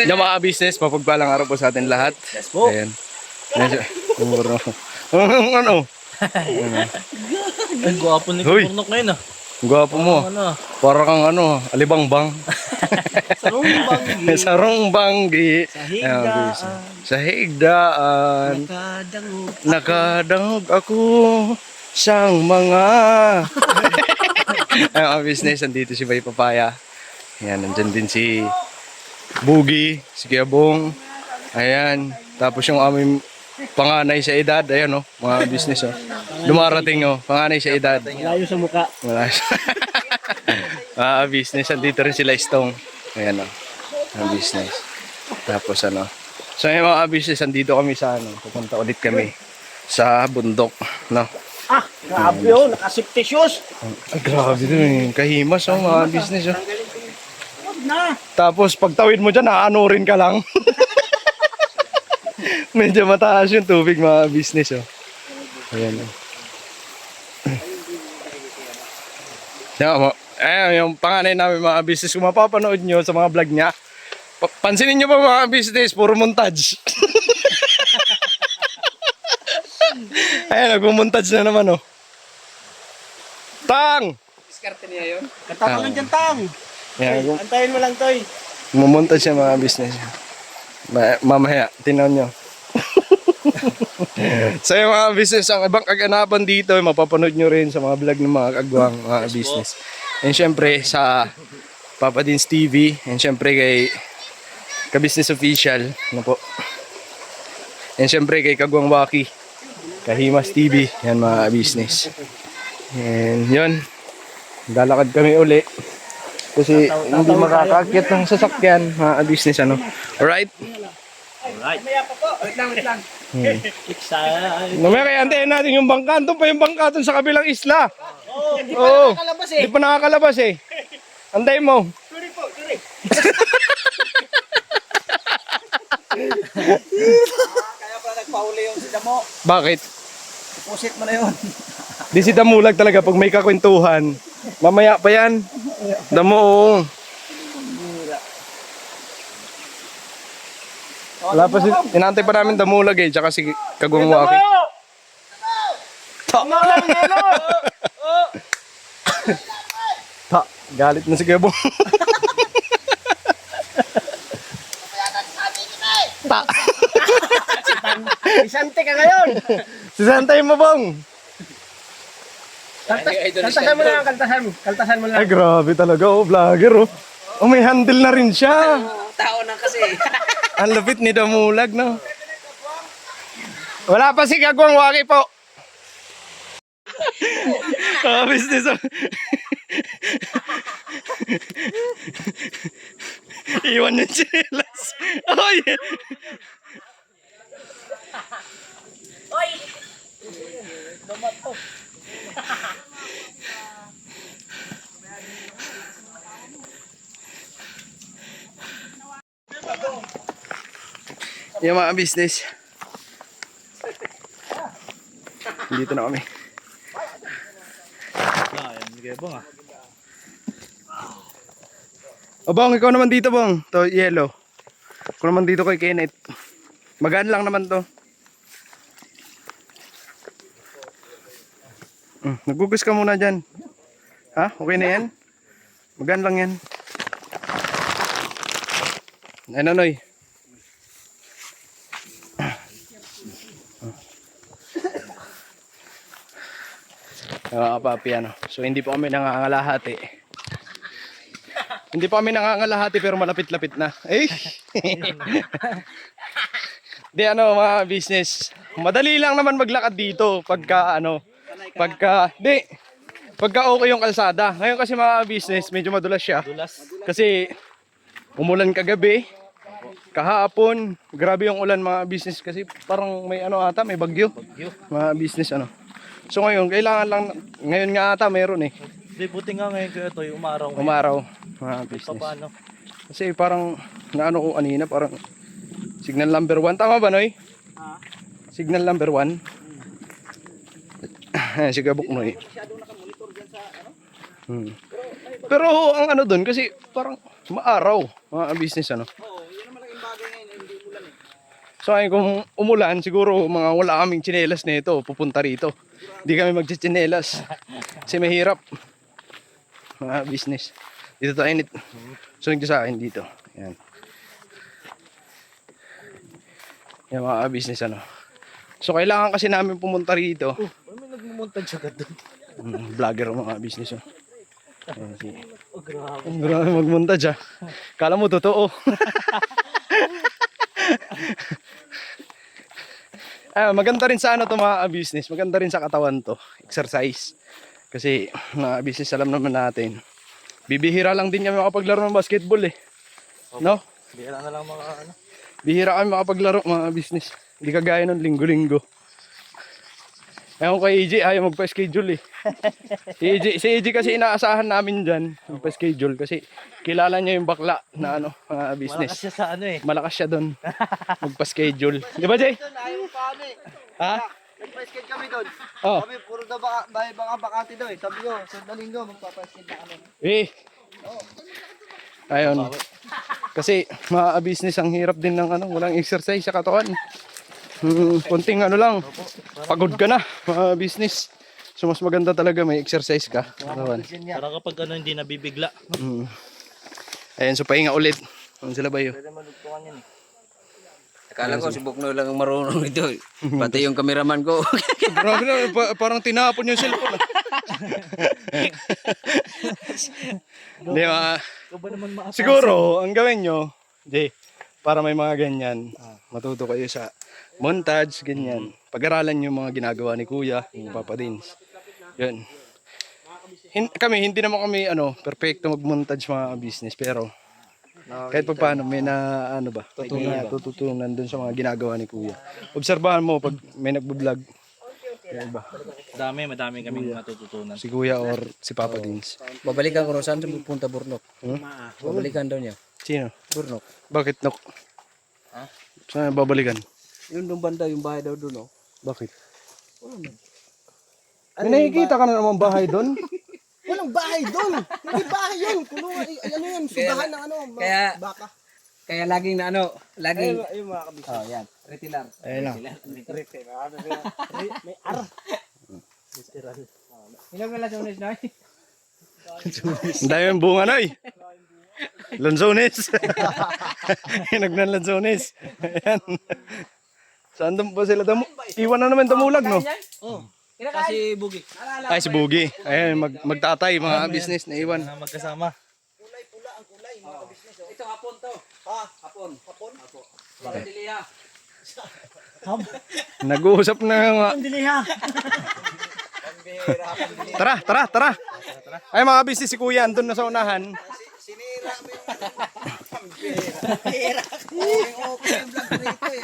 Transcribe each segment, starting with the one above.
Yung mga business, mapagpalang araw po sa atin lahat. Yes po. Ayan. Umuro. Ano? Ang gwapo ni Hoy. Kapurnok ngayon ah. Gwapo mo. Ano? Para kang ano, alibangbang. Sarong banggi. Sarong banggi. Sa higdaan. Sa higdaan. Nakadangog ako sang mga. Ay, mga business, andito si Bay Papaya. Ayan, nandyan din si Bugi, si Kiabong. Ayan, tapos yung aming panganay sa edad, ayan o, mga business o. Dumarating o, panganay sa edad. Layo sa muka. Wala siya. Mga business, andito rin sila Stone. Ayan o, mga business. Tapos ano, so yung mga business, andito kami sa ano, pupunta ulit kami sa bundok, no? Ah, grabe oh, nakasipte shoes. Ay, grabe dun eh. Kahimas oh, mga business oh. Na. Tapos pagtawid mo dyan, aanurin ka lang. Medyo mataas yung tubig mga business oh. Ayan oh. Ayan, yung panganay namin mga business, kung mapapanood nyo sa mga vlog niya, pansinin nyo pa mga business, puro montage. Ayan, nagmumontage na naman oh. Tang! Diskarte niya yun. Katatangan dyan, Tang. Ayan, Antayin mo lang, Toy. mumontage siya mga business. Mamaya, tinaw nyo. So yung mga business, ang ibang kaganapan dito, mapapanood nyo rin sa mga vlog ng mga kagwang mga business. And syempre sa Papa Dins TV, and syempre kay Ka-Business Official, ano po. And syempre kay Kagwang Waki, Kahimas TV, yan mga business. And yun, lalakad kami uli. Kasi hindi makakakit ng sasakyan, mga business ano. Alright? Alright. Wait lang. Excited. Mamaya kaya antayin natin yung bangka. Doon pa yung bangka doon sa kabilang isla. Hindi Oo. nakalabas eh. Hindi pa nakakalabas eh. Antayin mo. Sorry po, sorry. Kaya pala nagpauli yung si Damo. Bakit? Pusit mo na yun. Di si Damulag talaga pag may kakwentuhan. Mamaya pa yan. Damo oo. Wala pa si... Inantay pa namin Damulag eh. Tsaka si Kagwang Waki. Ta, galit na si Gabong. Ta. Isante ka ngayon. Si Santay mo bong. Kaltasan mo lang, kaltasan mo lang. Ay grabe talaga oh, vlogger oh. Oh may handle na rin siya. Tao na kasi. Ang lupit ni Damulag no. Wala pa si Kagwang Waki po. Business oh. Iwan yung chilas. Oy. Oy! Yung mga business. Dito na kami. Ayan, sige bong ah. O bang, ikaw naman dito bang. To yellow. Ikaw naman dito kay Kenneth. Magaan lang naman to. Nagugus ka muna dyan. Ha? Okay na yan? Magaan lang yan. Ay nanoy. Papi ano. So hindi po kami nangangalahati. Hindi pa kami nangangalahati pero malapit-lapit na. Eh. Di ano mga business. Madali lang naman maglakad dito pagka ano, pagka okay yung kalsada. Ngayon kasi mga business medyo madulas siya. Kasi umulan kagabi. Kahapon, grabe yung ulan mga business kasi parang may ano ata, may bagyo. Mga business ano. So ngayon, kailangan lang, ngayon nga ata mayroon eh. Hindi, buti nga ngayon kayo ito, umaraw. Umaraw, mga business. Paano? Kasi parang, naano ko kanina, parang signal number 1. Tama ba, Noy? Signal number 1. Si Gabok, Noy. Pero ang ano dun, kasi parang maaraw, mga business ano. So ayun, kung umulan, siguro mga wala kaming tsinelas nito, pupunta rito. Hindi kami magtsinelas. Kasi mahirap. Mga business. Dito tayo init. Sunod ka sa akin dito. Yan. Yan mga business ano. So kailangan kasi namin pumunta rito. May nagmumontag siya doon. Vlogger ang mga business. Ayan, si... Oh, grabe. Ang grabe magmontage ah. Kala mo totoo. Maganda rin sa ano to mga business. Maganda rin sa katawan to. Exercise. Kasi mga business alam naman natin. Bibihira lang din kami makapaglaro ng basketball eh. No? Bihira na lang mga ano. Bihira kami makapaglaro mga business. Hindi kagaya ng linggo-linggo. Ewan kay EJ, ayaw magpa-schedule eh. Si EJ kasi inaasahan namin dyan, magpa-schedule kasi kilala niya yung bakla na ano, mga business. Malakas siya sa ano eh. Malakas siya doon. Magpa-schedule. Di ba, Jay? Ayaw pa kami. Ha? Nagpa-skate kami doon. Oh. Kami puro daw baka bakante daw eh. Sabi ko, sa linggo magpapa-skate na kami. Eh. Ayun. Kasi mga business ang hirap din ng ano, walang exercise sa katawan. Konting ano lang, pagod ka na, mga business. So mas maganda talaga may exercise ka. Katawan. Para kapag ano hindi nabibigla. Ayun, so pahinga ulit. Ano sila ba yun? Pwede malugtungan yan eh. Akala ko si Buknoy lang ang marunong ito. Pati yung cameraman ko. Grabe na, parang tinapon yung cellphone. Hindi Ikaw ba naman maasal? siguro, ang gawin nyo, Jay, para may mga ganyan, matuto kayo sa montage, ganyan. Pag-aralan nyo yung mga ginagawa ni Kuya, ni Papa Dins. Yun. Kami, hindi naman kami, perfecto mag-montage mga business, pero kahit pa paano, may na, tututunan dun sa mga ginagawa ni Kuya. Obserbahan mo pag may nagbablog. Yung iba. Madami kaming matututunan. Si Kuya or si Papa Dins. Babalikan ko na saan pupunta Burnok. Babalikan daw niya. Sino? Burnok. Bakit, Nok? Saan babalikan? Yung doon banda, yung bahay daw doon, oh. Bakit? May nakikita ka na naman bahay doon? Walang bahay doon. Hindi bahay yun. Kulungan, ano yun, sugahan ng ano, Kaya- baka. Kaya laging na ano, laging... Ayun mga kabisa. Oh, yan. Retilar. Ayun lang. May ar. Ilang relasyones na eh? Ang dami yung bunga na eh. Lanzones. Hinagnan lanzones. Ayan. Saan doon pa sila damo? Iwan na naman damulag, no? Kasi bugi. Ay, si Bugi. Ayan, magtatay, mga business na iwan. Na magkasama. Ito, hapon to. Hapon. Hapon? Apo. Bakit diliha? Nag-uusap na nga. Diliha. Tara. Ay, mga business, si Kuya, andun na sa unahan. Sinira mo yung pambira. Okay yung vlog rito eh.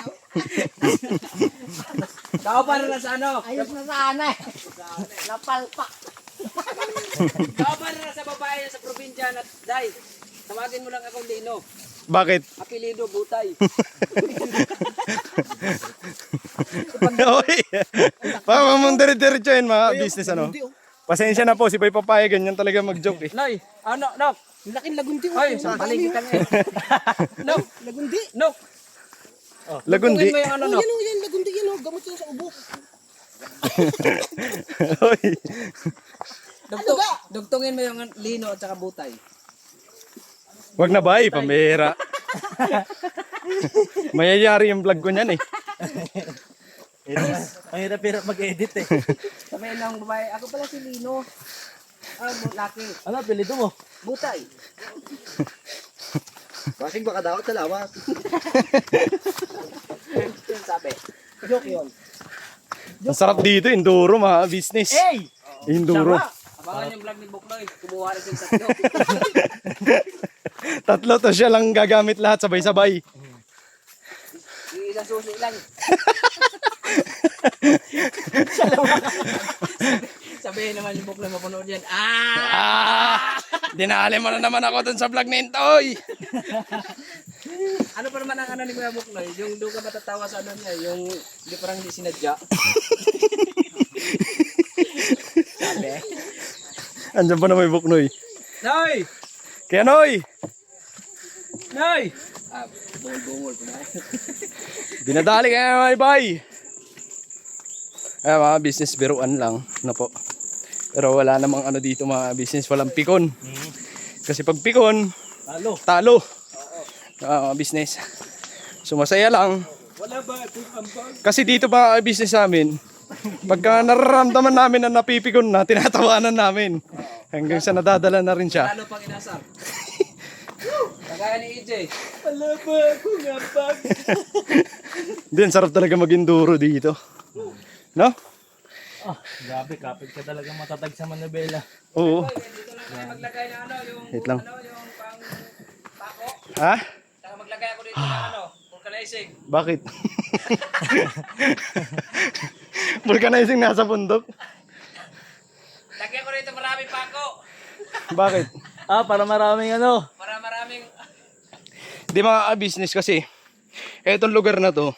Tao para na sa ano? Ayos na sana eh. Napalpak. Tao para na sa babae sa probinsya na Day. Tawagin mo lang akong Lino. Bakit? Apelido Butay. Oy. Para mong dire-diretso yun, mga business, ano? Pasensya na po, si Boy Papaya, ganyan talaga mag-joke eh. Noy, ano, no. Yung laking lagundi. Hoy, sampaling kita ngayon. No, Lagundi. no. Lagundi. Tungin mo yung ano, Oh, no. yan o, yan. Lagundi yan o. Gamot yan sa ubo. Oy. Dugtungin mo yung Lino at saka Butay. Wag na ba, pambihira. Mayayari yung vlog ko niyan eh. Mahirap mag-edit eh. Sabihin ng babae, ako pala si Lino. Laki. Ano, apelido mo? Butay. Basing baka daw sa lawas. Yun sabi. Joke yun. Ang sarap dito, enduro, mga business. Hey! Enduro. Abangan yung vlog ni Buknoy. Kumuha rin siya tatlo. Tatlo to siya lang gagamit lahat sabay-sabay. Yung isang susi lang. Sabihin naman yung Buknoy mapunood yan. Dinali mo na naman ako dun sa vlog ni Intoy. Ano pa naman ang ano ni Kuya Buknoy? Yung doon ka matatawa sa ano niya. Yung hindi parang hindi sinadya. Sabi. Andyan pa na may Buknoy. Noy! Kaya Noy! Noy! Bungol-bungol pa na. Dinadali kayo mga ibay. Ay, mga business biruan lang na po. Pero wala namang ano dito mga business, walang pikon. Kasi pag pikon, talo. Mga business. So masaya lang. Wala ba itong ambag? Kasi dito mga business namin, pagka nararamdaman namin na napipikon na, tinatawanan namin. Hanggang sa nadadala na rin siya. Lalo pang inasar. Kagaya ni EJ. Wala ba akong ambag? Din, sarap talaga mag-enduro dito. No? Ah, grabe, kapit ka talaga matatag sa Manabela. Oo. Dito lang tayo maglagay ng ano, yung Wait lang. ano, yung pang pako. Ha? Saka maglagay ako dito ng ano, vulcanizing. Bakit? Vulcanizing nasa bundok? Lagyan ko dito maraming pako. Bakit? Ah, para maraming ano. Para maraming Di mga business kasi, etong lugar na to,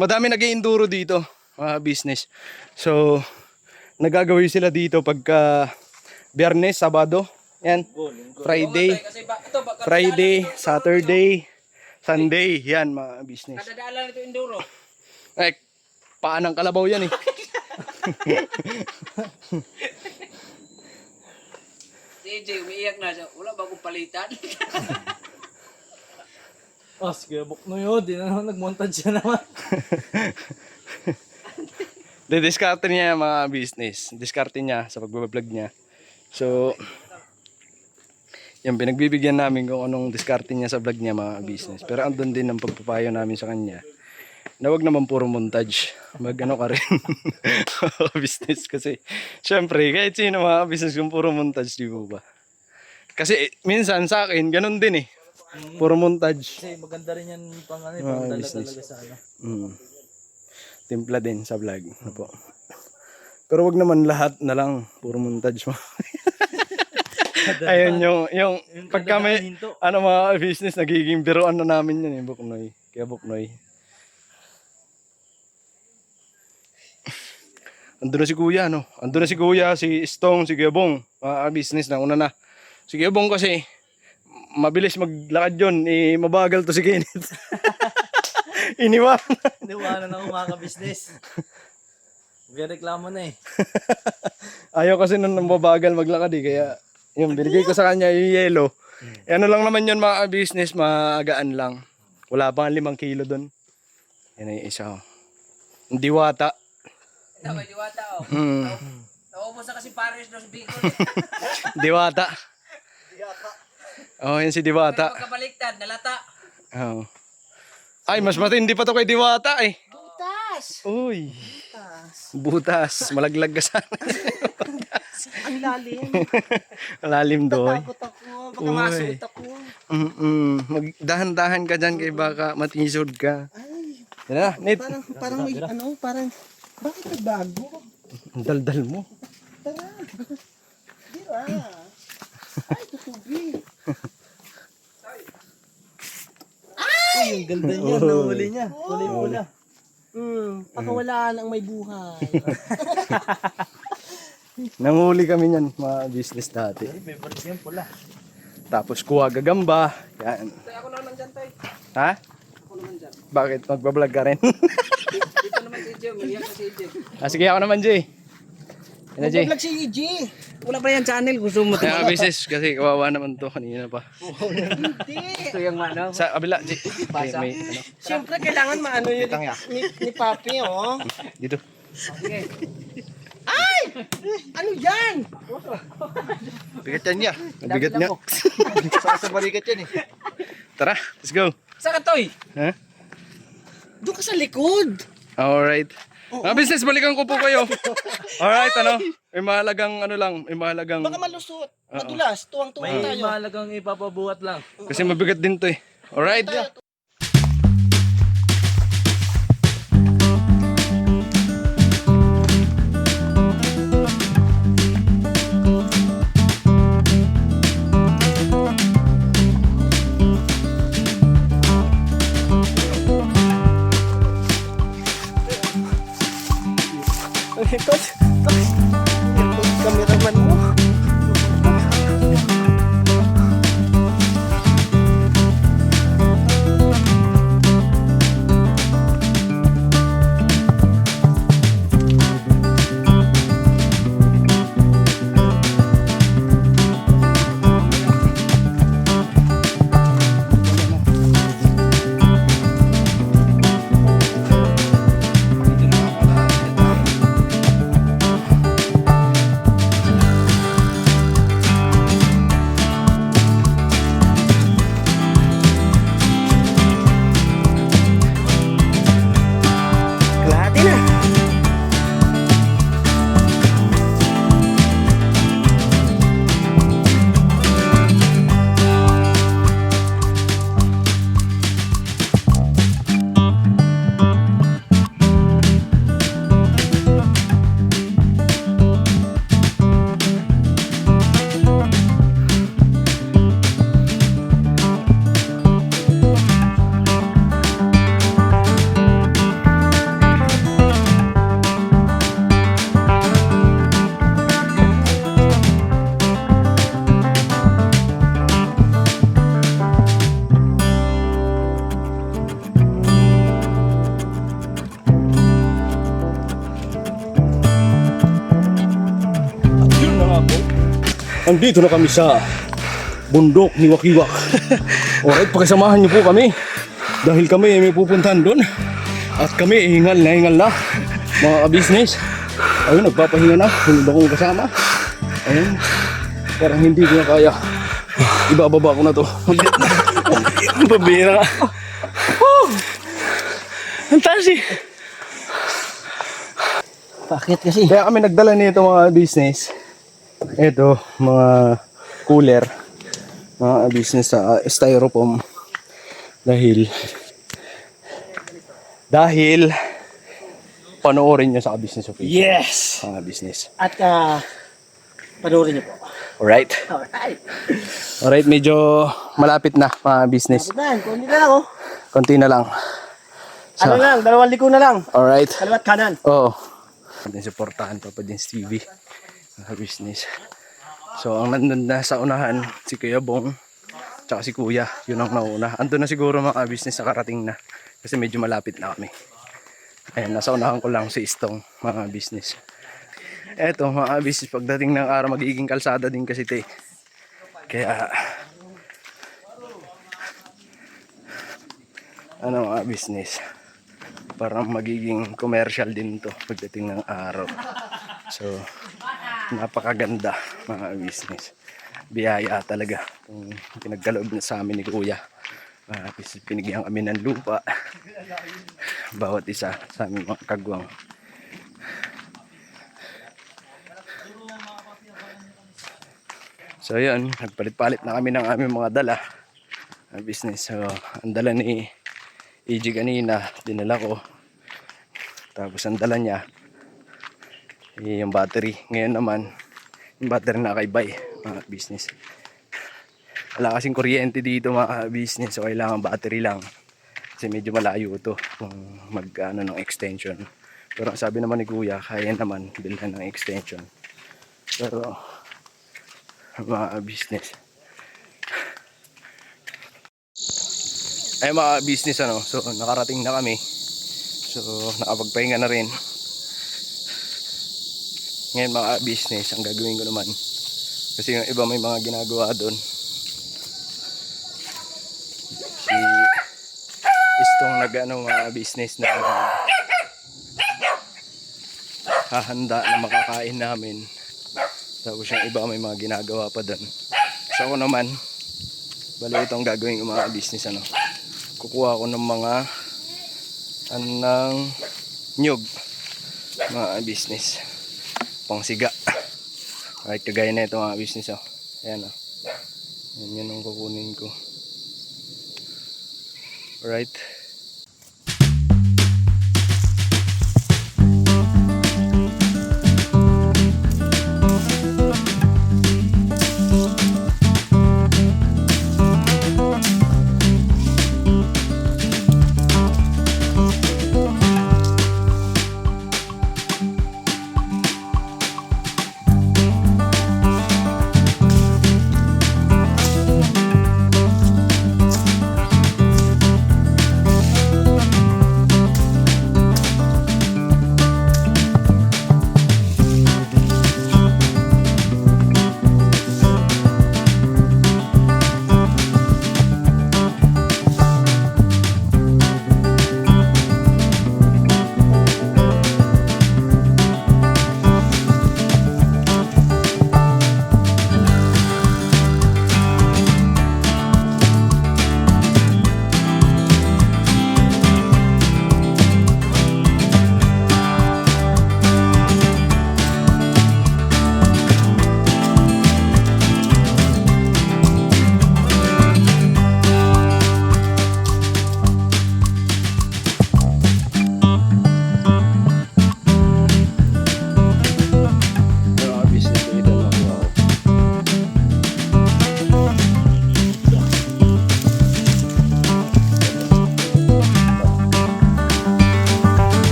madami nag-enduro dito, mga business. So, nagagawin sila dito pagka Biyernes, Sabado, yan, Friday, kasi ito ba Friday, Saturday, Sunday, yan mga business. kadadaalan nito enduro. Ay, paanang kalabaw yan eh. Si EJ umiiyak na siya. Wala ba akong palitan? Oh, sige, bukno yun. Di na naman nag-montage siya naman. Didiskarte niya yung mga business. Diskarte niya sa pagbablog niya. So, yung pinagbibigyan namin kung anong diskarte niya sa vlog niya mga business. Pero andun din ang pagpapayo namin sa kanya. Na wag naman puro montage. Mag-ano ka rin. Business kasi. Syempre, kahit sino mga business kung puro montage, di mo ba? Kasi minsan sa akin, ganun din eh. Puro montage. Kasi maganda rin yan pang ano, pang dala business. talaga sa ano. Timpla din sa vlog. Ano po. Pero wag naman lahat na lang. Puro montage mo. Ayun yung pagka may hinto. ano mga business, nagiging biruan na namin yan eh, Buknoy. Kaya Buknoy. Andun na si Kuya, no? Andun na si Kuya, si Stong, si Gabong. Mga business na una na. Si Gabong kasi, mabilis maglakad yun. Eh, mabagal to si Kenneth. Iniwan. Iniwanan ako mga ka-business. May reklamo na eh. Ayaw kasi nung mabagal maglakad eh. Kaya, yung binigay ko sa kanya yung yellow. Eh, ano lang naman yun mga business, maagaan lang. Wala pang 5 kilo dun. Yan ay isa. Oh. Hindi wata. Ito may diwata oh. Hmm. Naubos na kasi Paris dos Bicol. Diwata. Oh, yan si Diwata. Pagkabaliktad, nalata. Oh. Ay, mas matindi pa to kay Diwata eh. Butas! Uy. Butas. Malaglag ka sana. Ang lalim. Lalim doy. Takot ako. Baka masuot ako. Magdahan-dahan ka dyan kay baka matisod ka. Ay, Yan na, Nate. parang may ano, parang, bakit nagbago? Ang daldal mo. Tara. Dira. Ay, tutubi. Uy, yung ganda niya, nahuli niya. Huli pula. Pakawalaan ang may buhay. Nanguli kami niyan, mga business dati. Favorite yan pula. Tapos kuha gagamba. Yan. Tay, ako naman dyan, tay. Ha? Ako naman dyan. Bakit? Magbablog ka rin? Dito naman si EJ, umiiyak na si EJ. Sige ako naman, Jay. Yan na, Jay. Vlog si EG. Wala pa yan channel, gusto mo Kaya business kasi kawawa naman to kanina pa. Hindi. Ito yung ano. Sa kabila, Jay. May ano. Siyempre, kailangan maano yun ni Papi, oh. Dito. Sige. Ay! Ano yan? Bigat yan niya. Ang bigat nga. Sa balikat yan eh. Tara, let's go. Saan ka, Toy? Ha? Doon ka sa likod. Alright. Mga business, balikan ko po kayo. Alright, ano? May mahalagang ano lang, may mahalagang... Baka malusot. Madulas. Tuwang-tuwang May tayo. mahalagang ipapabuhat lang. Kasi mabigat din to eh. Alright. Ito, cameraman mo. andito na kami sa bundok ni Wakiwak. Alright, pakisamahan niyo po kami. Dahil kami ay may pupuntahan doon. At kami hingal na mga ka-business. Ayun, nagpapahinga na. Hindi akong kasama. Ayun, parang hindi ko na kaya. Ibababa ko na to. Pabira ka. Ang taas eh. Bakit kasi? Kaya kami nagdala nito mga business. Ito, mga cooler. Mga business sa styrofoam. Dahil panoorin nyo sa business of Yes! mga business. At panoorin niyo po. Alright. Alright. Alright, medyo malapit na mga business. Yan, kundi na lang oh. Konti na lang. Ano lang, 2 liko na lang. Alright. Kaliwat kanan. Oo. Natin supportahan pa din sa TV. Mga business. So, ang nandun na sa unahan, si Kuya Bong, tsaka si Kuya. Yun ang nauna. Andun na siguro mga business na karating na. Kasi medyo malapit na kami. Ayan, nasa unahan ko lang si Istong, mga business. Eto, mga business, pagdating ng araw, magiging kalsada din kasi te. Kaya, ano mga business, parang magiging commercial din to pagdating ng araw. So, napakaganda mga business. Biyaya talaga kung pinagkaloob na sa amin ni Kuya. Pinigyan kami ng lupa bawat isa sa aming mga kagwang. So yun, nagpalit-palit na kami ng aming mga dala business. So ang dala ni EG kanina dinala ko, tapos ang dala niya yung battery. Ngayon naman yung battery na kay Bay mga business. Wala kasing kuryente dito mga business, so kailangan battery lang kasi medyo malayo to kung mag ng extension. Pero sabi naman ni Kuya, kaya naman bilhan ng extension. Pero mga business, ay mga business ano, so nakarating na kami, so nakapagpahinga na rin. Ngayon mga business, ang gagawin ko naman, kasi yung iba may mga ginagawa doon. Si Istong nag-ano mga business na hahanda na makakain namin. Tapos yung iba may mga ginagawa pa doon. So ako naman, bali itong gagawin ko mga business ano. Kukuha ko ng mga nyug mga business. Pangsiga. Alright, kagaya na ito mga business oh. Ayan oh. Yan ang kukunin ko. Alright.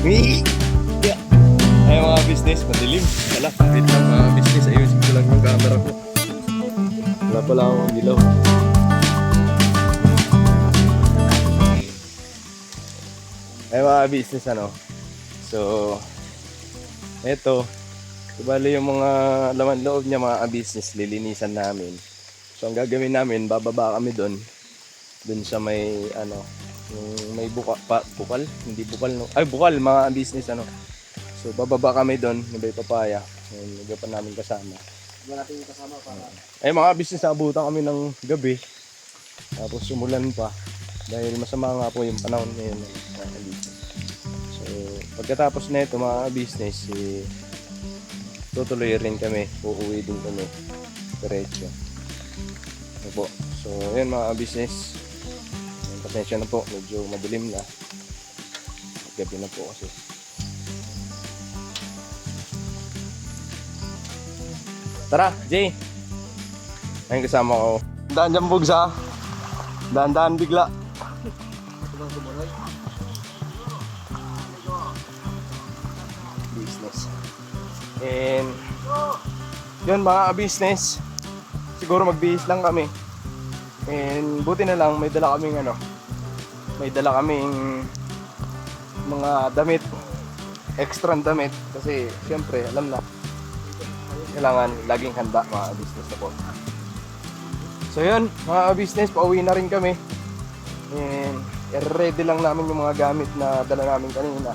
Ay mga business, madilim. Wala, wait lang mga business. Ayusin ko lang yung camera ko. Wala pala akong dilaw. Ay mga business ano. So, eto. Bali yung mga laman loob niya mga business, lilinisan namin. So ang gagawin namin, bababa kami doon. Doon sa may ano, yung may bukal, hindi bukal no. Ay bukal mga business ano. So bababa kami doon, may papaya. Ayun, hindi pa namin kasama. Wala natin yung kasama para. Ay mga business, abutan kami ng gabi. Tapos umulan pa. Dahil masama nga po yung panahon ngayon mga business. So pagkatapos na ito mga business, tutuloy rin kami, uuwi din kami diretso. Ano po. So yun mga business, pasensya na po, medyo madilim na, gabi na po kasi. Tara Jay, ayun kasama ko. Daan dyan bugsa, daan bigla. Business. And yun mga business, siguro magbihis lang kami. And buti na lang may dala kaming mga damit, extra damit kasi syempre alam na kailangan laging handa mga business na po. So yun mga business, pauwi na rin kami. And i-ready lang namin yung mga gamit na dala namin kanina.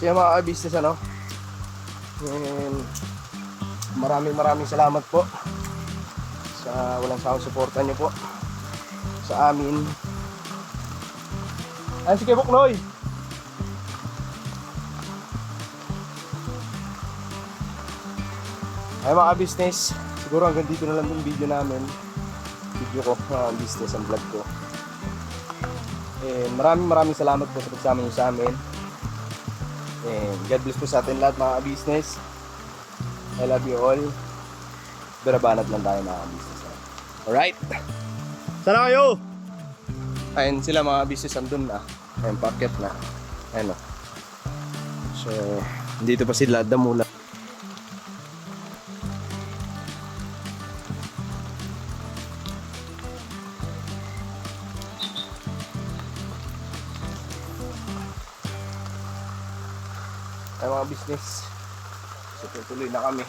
So yung mga business ano, and maraming salamat po sa walang sawang suporta nyo po sa amin. Ay sige Buknoy! Ay mga business, siguro hanggang dito na lang yung video namin. Video ko, business and vlog ko. And maraming salamat po sa pagsama nyo sa amin. And God bless po sa atin lahat mga business. I love you all. Berabanat lang tayo mga business. Alright? Sana kayo! Ayun sila mga business andun na. Ayun, packet na. Ayun o. So, dito pa sila damula. Ay mga business, so tuloy na kami.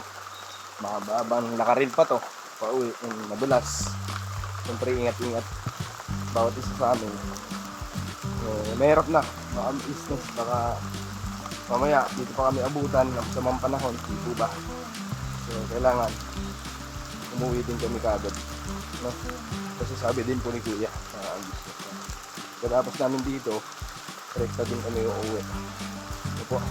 Mahabang nakaril pa to, pauwi, madulas. Siyempre ingat-ingat bawat isa sa amin. Mahirap na mga business, baka mamaya dito pa kami abutan ng samang panahon, dito ba? So kailangan umuwi din kami kaagad, no? Kasi sabi din po ni Kuya mga business, pagkatapos namin dito, direkta din kami uuwi. Ano po?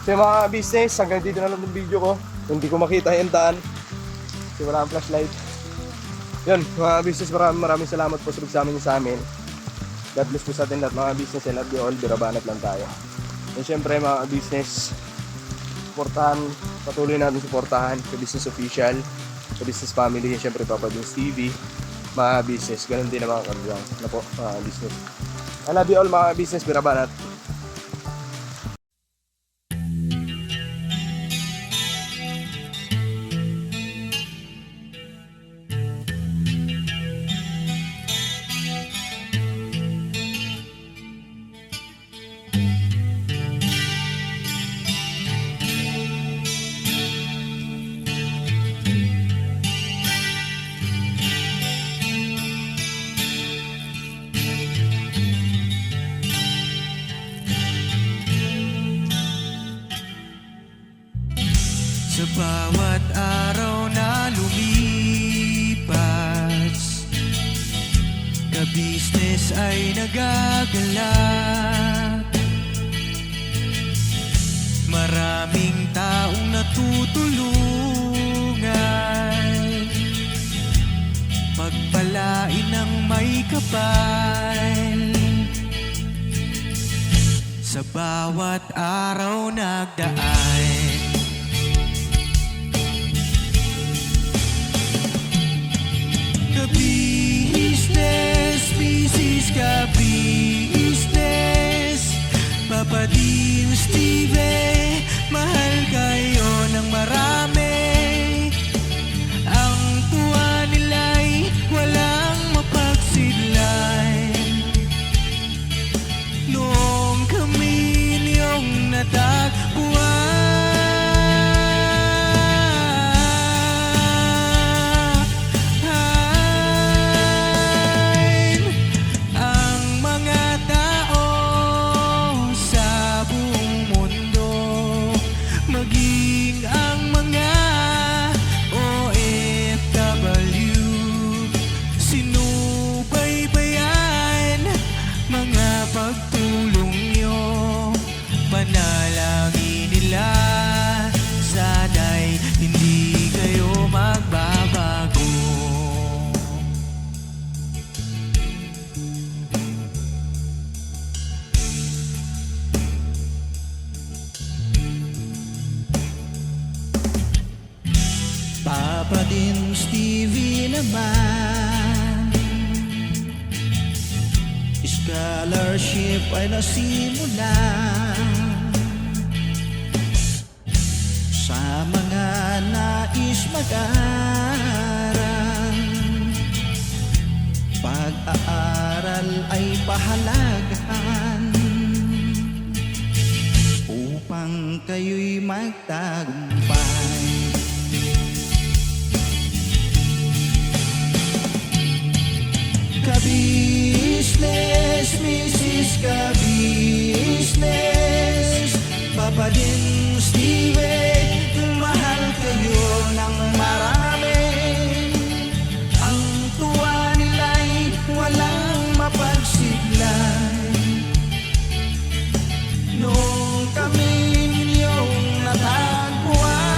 So mga business, hanggang dito na lang yung video ko. Hindi ko makita yung daan kasi wala akong flashlight. Yun, mga business, maraming salamat po sa pagsama niyo sa amin. God bless po sa atin lahat mga business. I love you all, birabanat lang tayo. And syempre mga business, patuloy natin suportahan sa Business Official, sa Business Family, and syempre Papa Dins TV. Mga business, ganun din ang mga kagawang na po mga business. I love you all mga business, birabanat. Sa bawat araw na lumipas, ka-business ay nagagalak. Maraming taong natutulungan, pagpalain ng may kapal. Sa bawat araw nagdaan, gabi Ka Business, Papa Dean Steve, mahal kayo ng marami. Ang tuwa nila'y walang mapagsidlay. Noong kami niyong natagpuan, ang mga tao sa buong mundo, maging ang mga OFW, sinubaybayan mga pagtulong nyo, panalangin nila, sana'y hindi kayo magbabago. Papa din Stevie naman, scholarship ay nasimulan sa mga nais mag-aral. Pag-aaral ay pahalagahan upang kayo'y magtagumpay. Ka-business, Mrs. Ka-business, Papa din Steve, mahal kayo ng marami. Ang tuwa nila'y walang mapagsidlay. Noong kami ninyong natagpuan,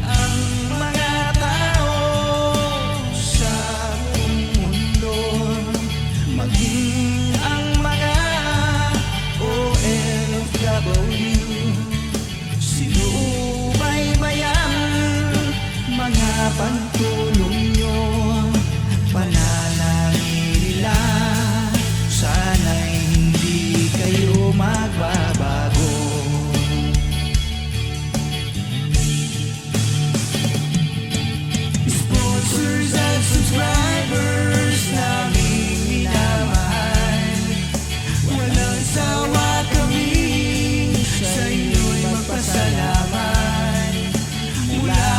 ang mga tao sa buong mundo, maging ang mga OFW, sinubaybayan mga pagtulong nyo, panalangin nila, sana'y hindi kayo magbabago. Sponsors at subscribers naming minamahal, walang sawa kami sa inyo'y magpasalamat. Mula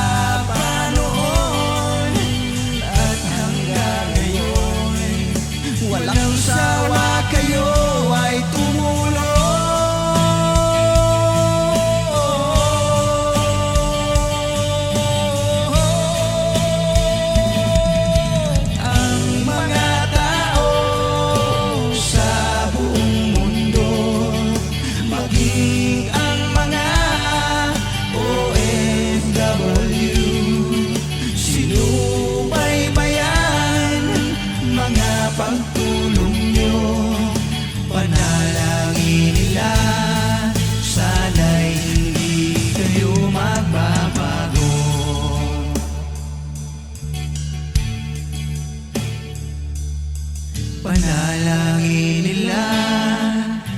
pa noon at hanggang ngayon, walang sawa kayo ay tumulong. Ang mga tao sa buong mundo, maging ang mga OFW, sinubaybayan mga pagtulong nyo, panalangin nila, sana'y hindi kayo magbabago. Panalangin nila,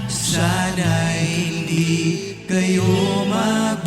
sana'y hindi kayo magbabago.